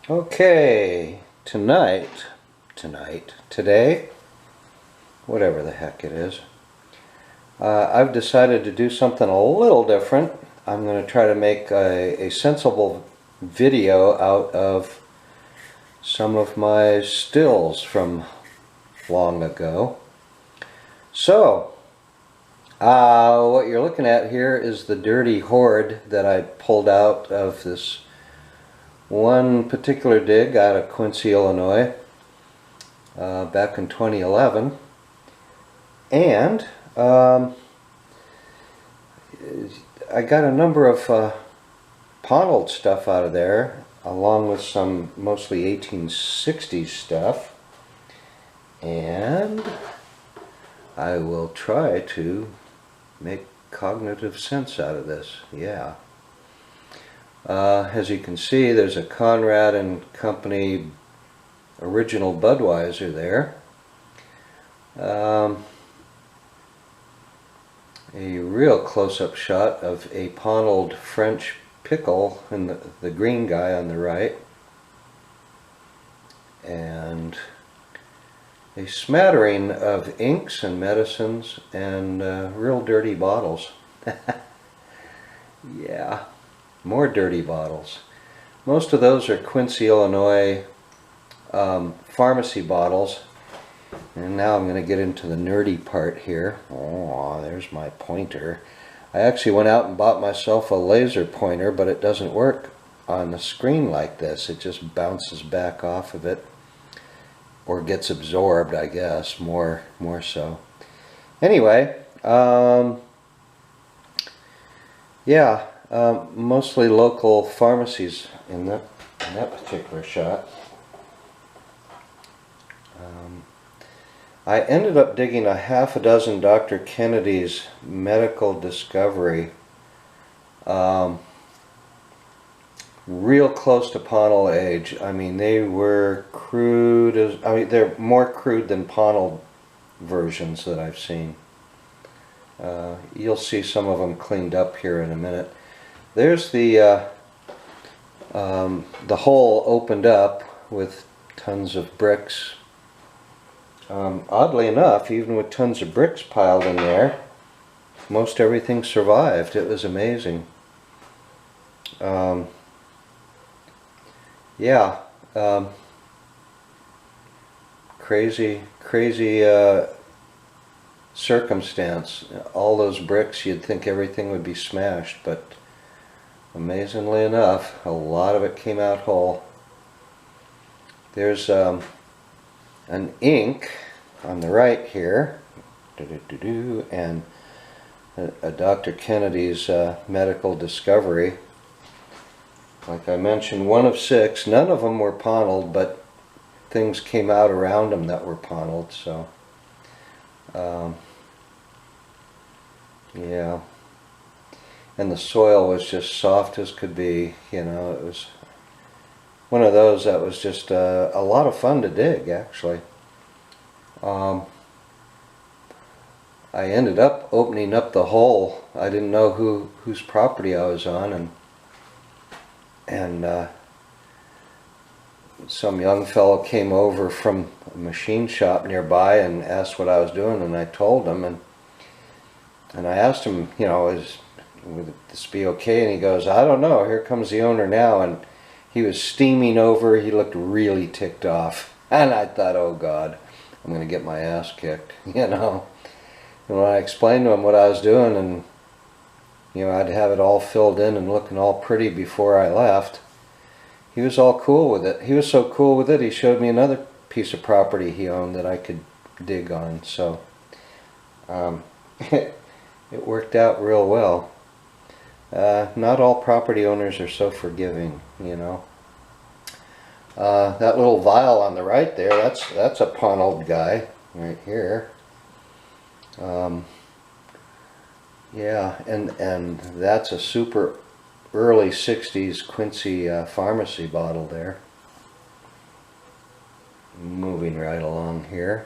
Okay, today, whatever the heck it is, I've decided to do something a little different. I'm going to try to make a sensible video out of some of my stills from long ago. So, what you're looking at here is the dirty hoard that I pulled out of this one particular dig out of Quincy, Illinois, back in 2011, and I got a number of pontiled stuff out of there, along with some mostly 1860s stuff, and I will try to make cognitive sense out of this. Yeah. As you can see, there's a Conrad and Company original Budweiser there. A real close-up shot of a pontiled French pickle in the green guy on the right. And a smattering of inks and medicines and real dirty bottles. Yeah. More dirty bottles. Most of those are Quincy, Illinois pharmacy bottles. And now I'm going to get into the nerdy part here. Oh, there's my pointer. I actually went out and bought myself a laser pointer, but it doesn't work on the screen like this. It just bounces back off of it, or gets absorbed, I guess, more so. Anyway, yeah. Mostly local pharmacies in that particular shot. I ended up digging a half a dozen Dr. Kennedy's Medical Discovery, real close to pontil age. I mean, they were crude as, I mean, they're more crude than pontil versions that I've seen. You'll see some of them cleaned up here in a minute. There's the hole opened up with tons of bricks. Oddly enough, even with tons of bricks piled in there, most everything survived. It was amazing. Yeah, crazy circumstance. All those bricks, you'd think everything would be smashed, but amazingly enough, a lot of it came out whole. There's an ink on the right here, and a Dr. Kennedy's Medical Discovery. Like I mentioned, one of 6. None of them were pontiled, but things came out around them that were pontiled. So, yeah. And the soil was just soft as could be. You know, it was one of those that was just a lot of fun to dig, actually. I ended up opening up the hole. I didn't know whose property I was on, and some young fellow came over from a machine shop nearby and asked what I was doing, and I told him, and I asked him, you know, would this be okay? And he goes, I don't know, here comes the owner now. And he was steaming over. He looked really ticked off, and I thought, oh God, I'm gonna get my ass kicked, you know. And when I explained to him what I was doing, and you know, I'd have it all filled in and looking all pretty before I left, he was all cool with it. He was so cool with it, he showed me another piece of property he owned that I could dig on. So it worked out real well. Not all property owners are so forgiving, you know. That little vial on the right there, that's a pontiled guy right here. Yeah, and that's a super early 60s Quincy pharmacy bottle there. Moving right along here.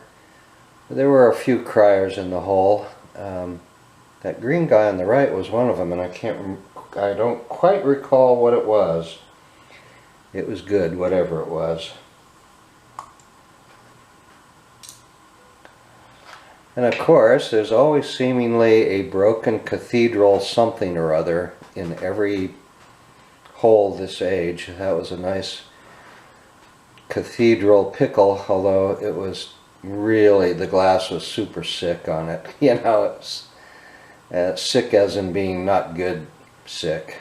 There were a few criers in the hole. That green guy on the right was one of them, and I don't quite recall what it was. it was good, whatever it was. And of course, there's always seemingly a broken cathedral something or other in every hole this age. That was a nice cathedral pickle, although it was really, the glass was super sick on it. You know, it's sick as in being not good sick.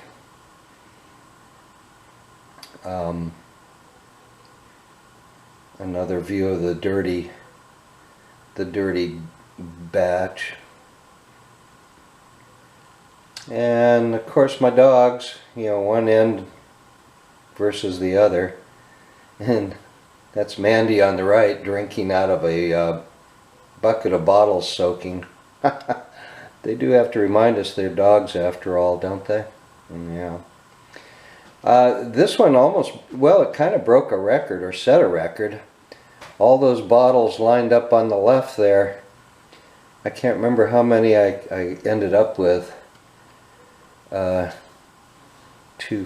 Another view of the dirty batch. And of course my dogs, you know, one end versus the other. And that's Mandy on the right drinking out of a bucket of bottles soaking. They do have to remind us they're dogs after all, don't they? Yeah. This one almost, well, it kind of broke a record or set a record. All those bottles lined up on the left there. I can't remember how many I ended up with. 2,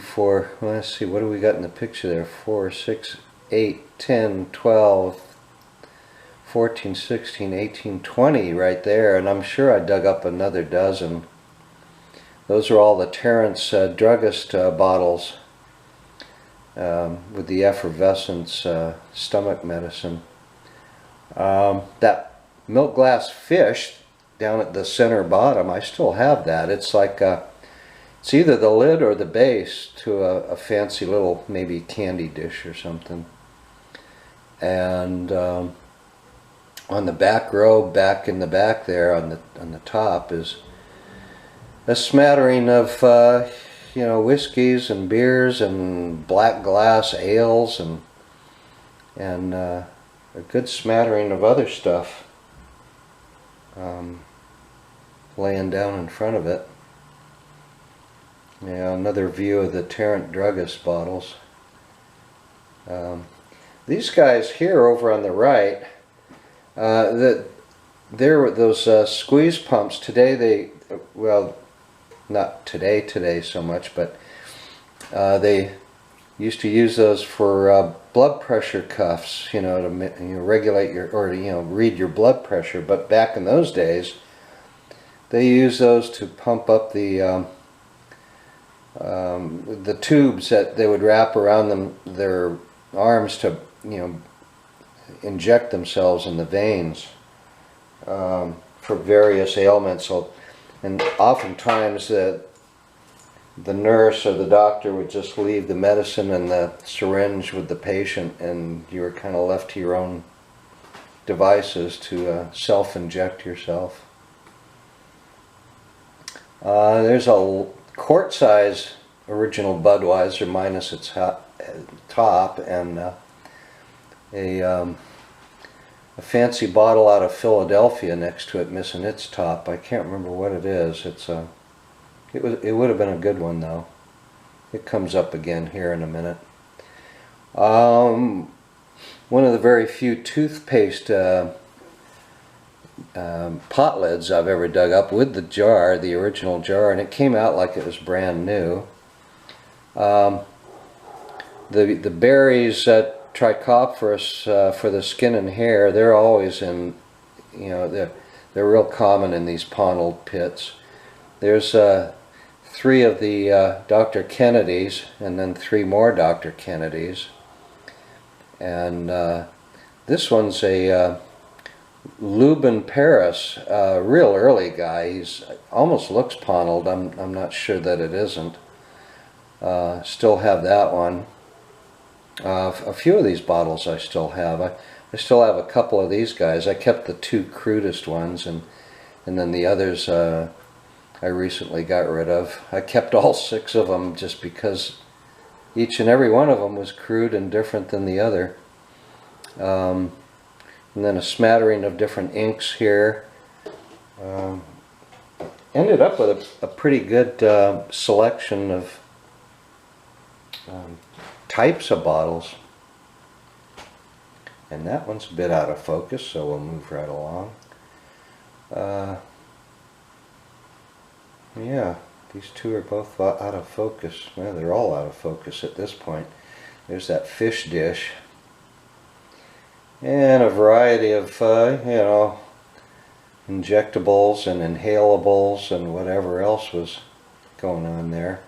4, let's see, what do we got in the picture there? 4, 6, 8, 10, 12, 14, 16, 18, 20 right there, and I'm sure I dug up another dozen. Those are all the Terrence druggist bottles with the effervescence stomach medicine. That milk glass fish down at the center bottom, I still have that. It's like it's either the lid or the base to a fancy little maybe candy dish or something. And on the back row, back in the back there on the top, is a smattering of you know, whiskeys and beers and black glass ales and a good smattering of other stuff laying down in front of it. Yeah, another view of the Tarrant druggist bottles. These guys here over on the right, there were those squeeze pumps. Today well, not today so much, but they used to use those for blood pressure cuffs, you know, to regulate your, or read your blood pressure. But back in those days, they used those to pump up the tubes that they would wrap around their arms to, inject themselves in the veins for various ailments. So, and oftentimes the nurse or the doctor would just leave the medicine and the syringe with the patient, and you were kind of left to your own devices to self-inject yourself. There's a quart-size original Budweiser minus its top, and a fancy bottle out of Philadelphia next to it missing its top. I can't remember what it is. It would have been a good one though. It comes up again here in a minute. One of the very few toothpaste pot lids I've ever dug up with the jar, the original jar, and it came out like it was brand new. The berries at Trichophorus for the skin and hair, they're always in, they're real common in these pond pits. There's 3 of the Dr. Kennedys, and then 3 more Dr. Kennedys. And this one's a Lubin Paris, real early guy. He's almost looks ponnelled. I'm not sure that it isn't. Still have that one. A few of these bottles I still have. I still have a couple of these guys. I kept the 2 crudest ones, and then the others I recently got rid of. I kept all 6 of them just because each and every one of them was crude and different than the other. And then a smattering of different inks here. Ended up with a pretty good selection of types of bottles. And that one's a bit out of focus, so we'll move right along. Yeah, these 2 are both out of focus. Well, they're all out of focus at this point. There's that fish dish. And a variety of, you know, injectables and inhalables and whatever else was going on there.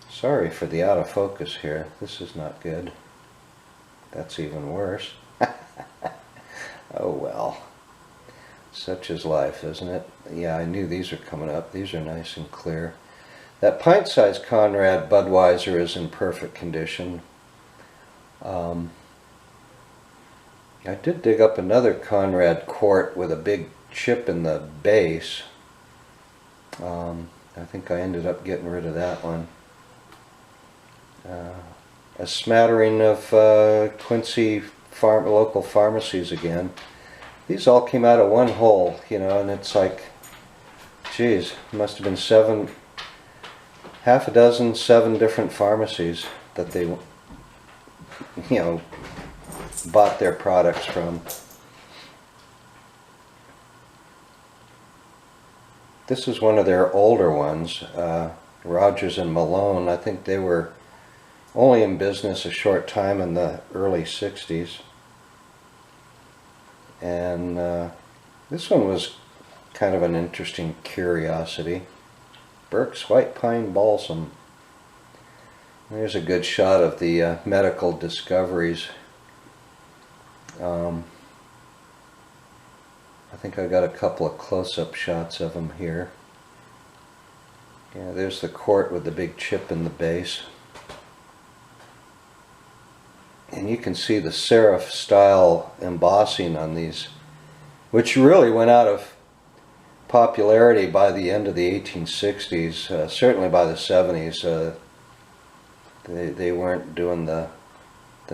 Sorry for the out of focus here. This is not good. That's even worse. Oh well. Such is life, isn't it? Yeah, I knew these were coming up. These are nice and clear. That pint-sized Conrad Budweiser is in perfect condition. I did dig up another Conrad quart with a big chip in the base. I think I ended up getting rid of that one. A smattering of Quincy local pharmacies again. These all came out of one hole, you know, and it's like, geez, must have been half a dozen, 7 different pharmacies that they, you know, bought their products from. This is one of their older ones, Rogers and Malone. I think they were only in business a short time in the early 60s. And this one was kind of an interesting curiosity. Burke's White Pine Balsam. There's a good shot of the medical discoveries. I think I got a couple of close-up shots of them here. Yeah, there's the quart with the big chip in the base. And you can see the serif style embossing on these, which really went out of popularity by the end of the 1860s, certainly by the 70s. They weren't doing the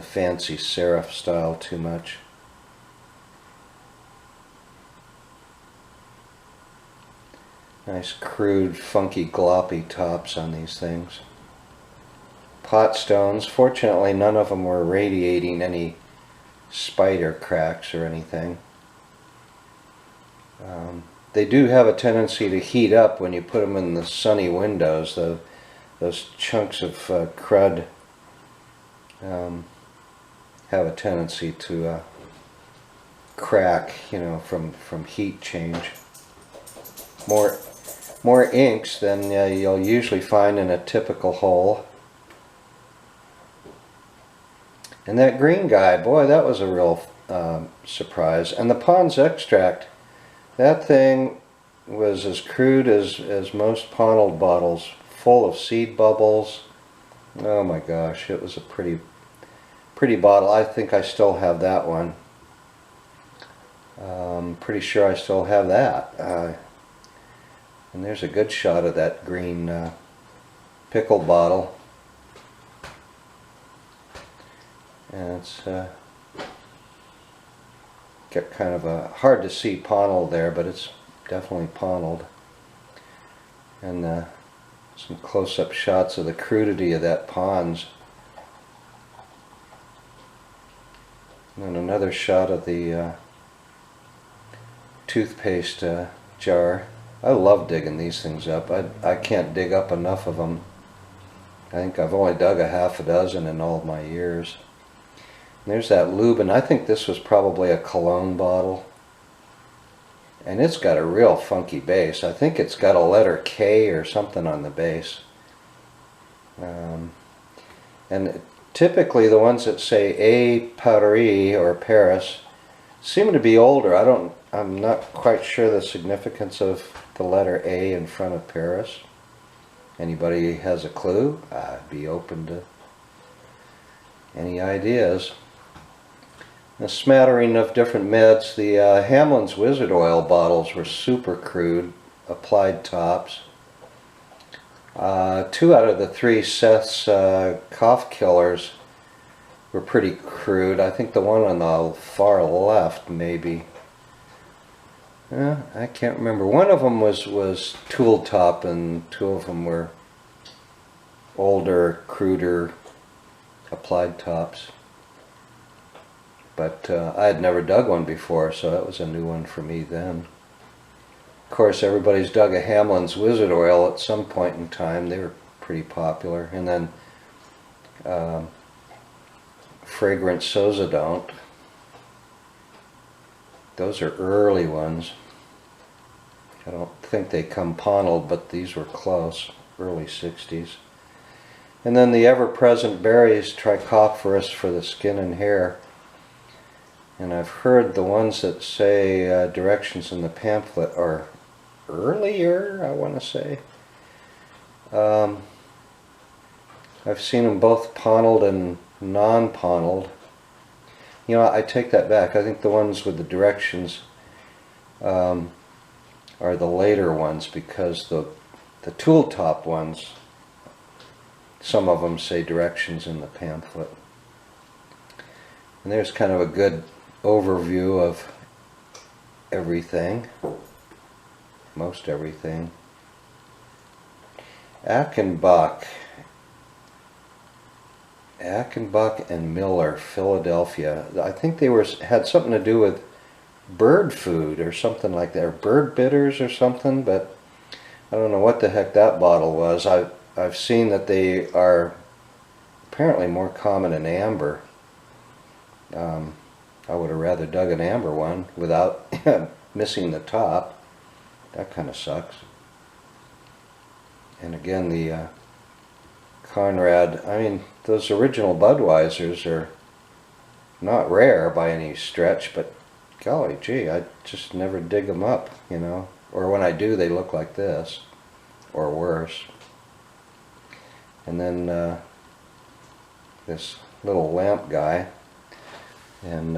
fancy serif style too much. Nice crude, funky, gloppy tops on these things. Pot stones. Fortunately, none of them were radiating any spider cracks or anything. They do have a tendency to heat up when you put them in the sunny windows. Those chunks of crud have a tendency to crack, you know, from heat change. More inks than you'll usually find in a typical hole. And that green guy, boy, that was a real surprise. And the Pond's extract, that thing was as crude as most Pontil bottles, full of seed bubbles. Oh my gosh, it was a pretty bottle. I think I still have that one. Pretty sure I still have that. And there's a good shot of that green pickle bottle. And it's got kind of a hard to see Pontil there, but it's definitely Pontiled. And some close-up shots of the crudity of that Pond's. And then another shot of the toothpaste jar. I love digging these things up. I can't dig up enough of them. I think I've only dug a half a dozen in all of my years. And there's that lube, and I think this was probably a cologne bottle. And it's got a real funky base. I think it's got a letter K or something on the base. And typically the ones that say A Paris or Paris seem to be older. I'm not quite sure the significance of the letter A in front of Paris. Anybody has a clue? I'd be open to any ideas. A smattering of different meds. The Hamlin's Wizard Oil bottles were super crude, applied tops. 2 out of the 3 Seth's cough killers were pretty crude. I think the one on the far left, maybe. I can't remember. One of them was tool top, and 2 of them were older, cruder, applied tops. But I had never dug one before, so that was a new one for me then. Of course, everybody's dug a Hamlin's Wizard Oil at some point in time. They were pretty popular. And then fragrant sozodont. Those are early ones. I don't think they come pontiled, but these were close, early 60s. And then the ever-present berries, Trichophorus for the skin and hair. And I've heard the ones that say directions in the pamphlet are earlier, I want to say. I've seen them both pontiled and non-pontiled. You know, I take that back. I think the ones with the directions are the later ones, because the tool top ones, some of them say directions in the pamphlet. And there's kind of a good overview of everything, most everything. Achenbach and Miller, Philadelphia. I think they had something to do with bird food or something like that, or bird bitters or something, but I don't know what the heck that bottle was. I've seen that they are apparently more common in amber. I would have rather dug an amber one without missing the top. That kind of sucks. And again, the Conrad, I mean, those original Budweisers are not rare by any stretch, but golly gee, I just never dig them up, you know. Or when I do, they look like this, or worse. And then this little lamp guy. And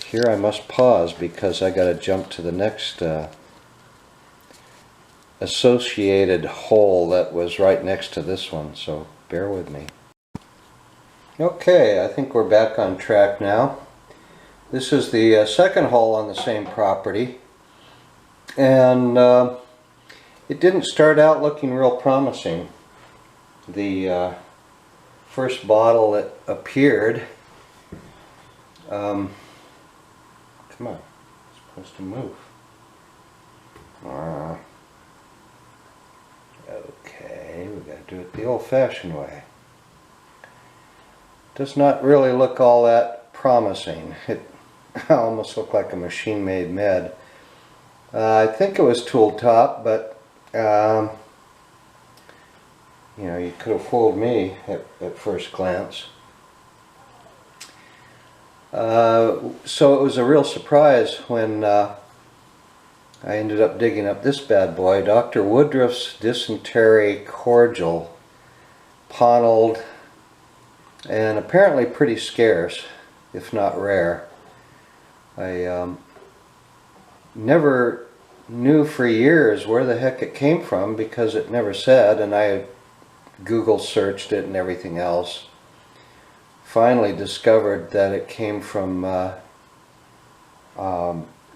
here I must pause because I got to jump to the next associated hole that was right next to this one, so bear with me. Okay, I think we're back on track now. This is the second hole on the same property, and it didn't start out looking real promising. The first bottle that appeared, come on, it's supposed to move. Okay, we got to do it the old-fashioned way. Does not really look all that promising. It almost looked like a machine-made med. I think it was tool top, but you know, you could have fooled me at first glance. So it was a real surprise when I ended up digging up this bad boy, Dr. Woodruff's Dysentery Cordial, pontiled, and apparently pretty scarce, if not rare. I never knew for years where the heck it came from because it never said, and I Google searched it and everything else. Finally discovered that it came from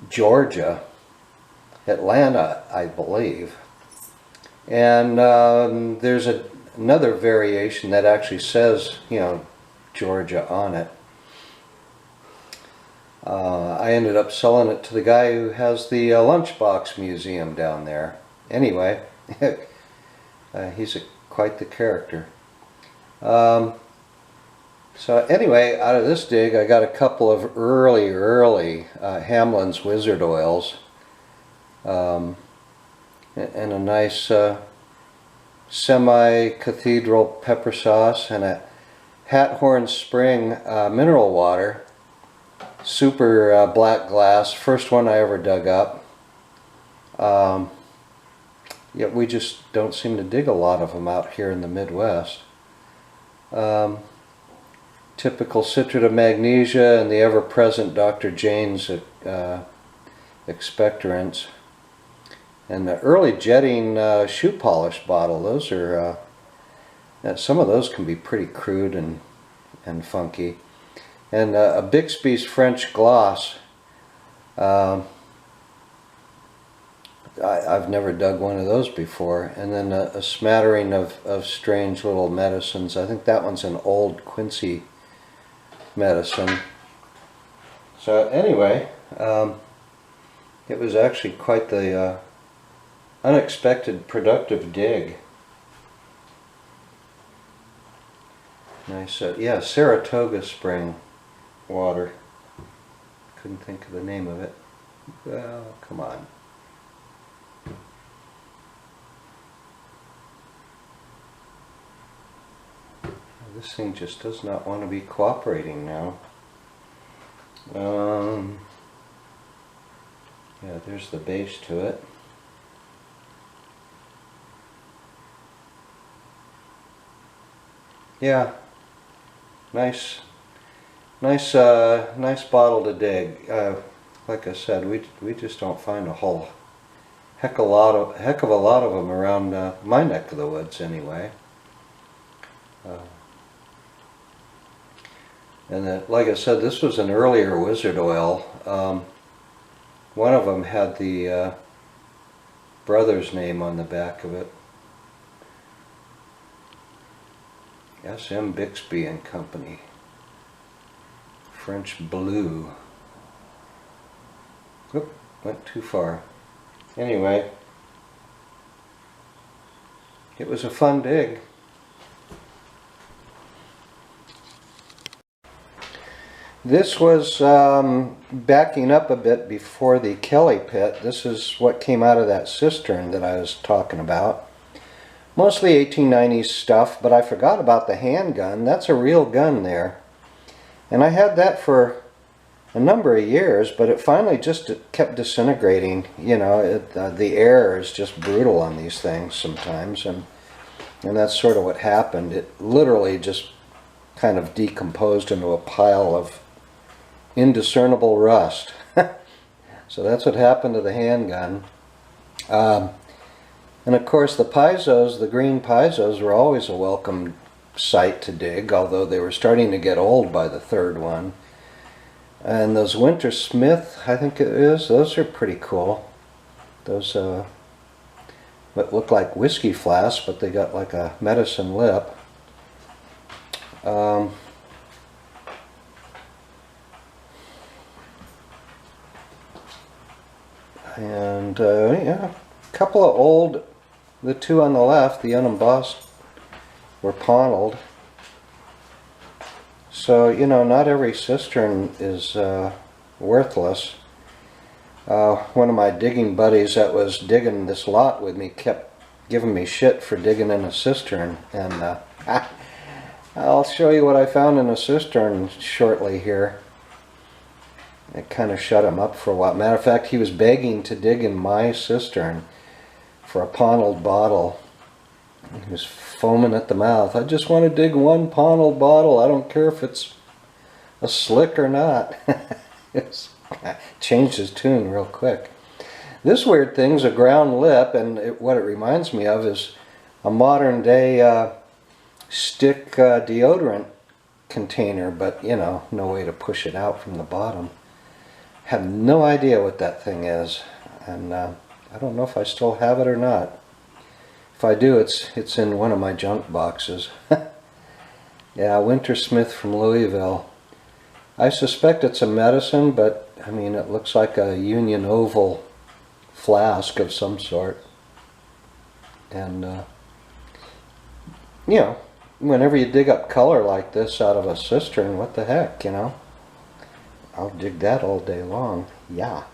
Georgia, Atlanta, I believe. And there's another variation that actually says, you know, Georgia on it. I ended up selling it to the guy who has the lunchbox museum down there. Anyway, he's quite the character. So anyway, out of this dig, I got a couple of early Hamlin's Wizard Oils, and a nice semi-cathedral pepper sauce, and a Hathorn Spring mineral water, super black glass, first one I ever dug up. Yet we just don't seem to dig a lot of them out here in the Midwest. Typical citrate of magnesia and the ever-present Dr. Jane's expectorants. And the early jetting shoe polish bottle, those are, some of those can be pretty crude and funky. And a Bixby's French Gloss. I've never dug one of those before. And then a smattering of strange little medicines. I think that one's an old Quincy medicine. So anyway, it was actually quite the unexpected productive dig. Nice, yeah, Saratoga Spring. water. Couldn't think of the name of it. Well, come on. This thing just does not want to be cooperating now. Yeah, there's the base to it. Yeah, nice bottle to dig. Like I said, we just don't find a whole heck of a lot of them around my neck of the woods anyway. And like I said, this was an earlier Wizard oil. One of them had the brother's name on the back of it. S.M. Bixby and Company. French Blue. Oop, went too far. Anyway, it was a fun dig. This was backing up a bit before the Kelly pit. This is what came out of that cistern that I was talking about. Mostly 1890s stuff, but I forgot about the handgun. That's a real gun there. And I had that for a number of years, but it finally just kept disintegrating. You know, the air is just brutal on these things sometimes, and that's sort of what happened. It literally just kind of decomposed into a pile of indiscernible rust. So that's what happened to the handgun. And of course the piezo's, the green piezo's, were always a welcome sight to dig, although they were starting to get old by the third one. And those Winter Smith, I think it is, those are pretty cool. Those what look like whiskey flasks, but they got like a medicine lip. And yeah, a couple of old, the two on the left, the unembossed, were pontiled. So, you know, not every cistern is worthless. One of my digging buddies that was digging this lot with me kept giving me shit for digging in a cistern, and I'll show you what I found in a cistern shortly here. It kind of shut him up for a while. Matter of fact, he was begging to dig in my cistern for a pontiled bottle. He was foaming at the mouth. I just want to dig one pontiled bottle. I don't care if it's a slick or not. It's changed his tune real quick. This weird thing's a ground lip, and what it reminds me of is a modern day stick deodorant container, but you know, no way to push it out from the bottom. Have no idea what that thing is, and I don't know if I still have it or not. If I do, it's in one of my junk boxes. Yeah, Winter Smith from Louisville. I suspect it's a medicine, but I mean, it looks like a Union Oval flask of some sort. And you know, whenever you dig up color like this out of a cistern, what the heck, you know? I'll dig that all day long. Yeah.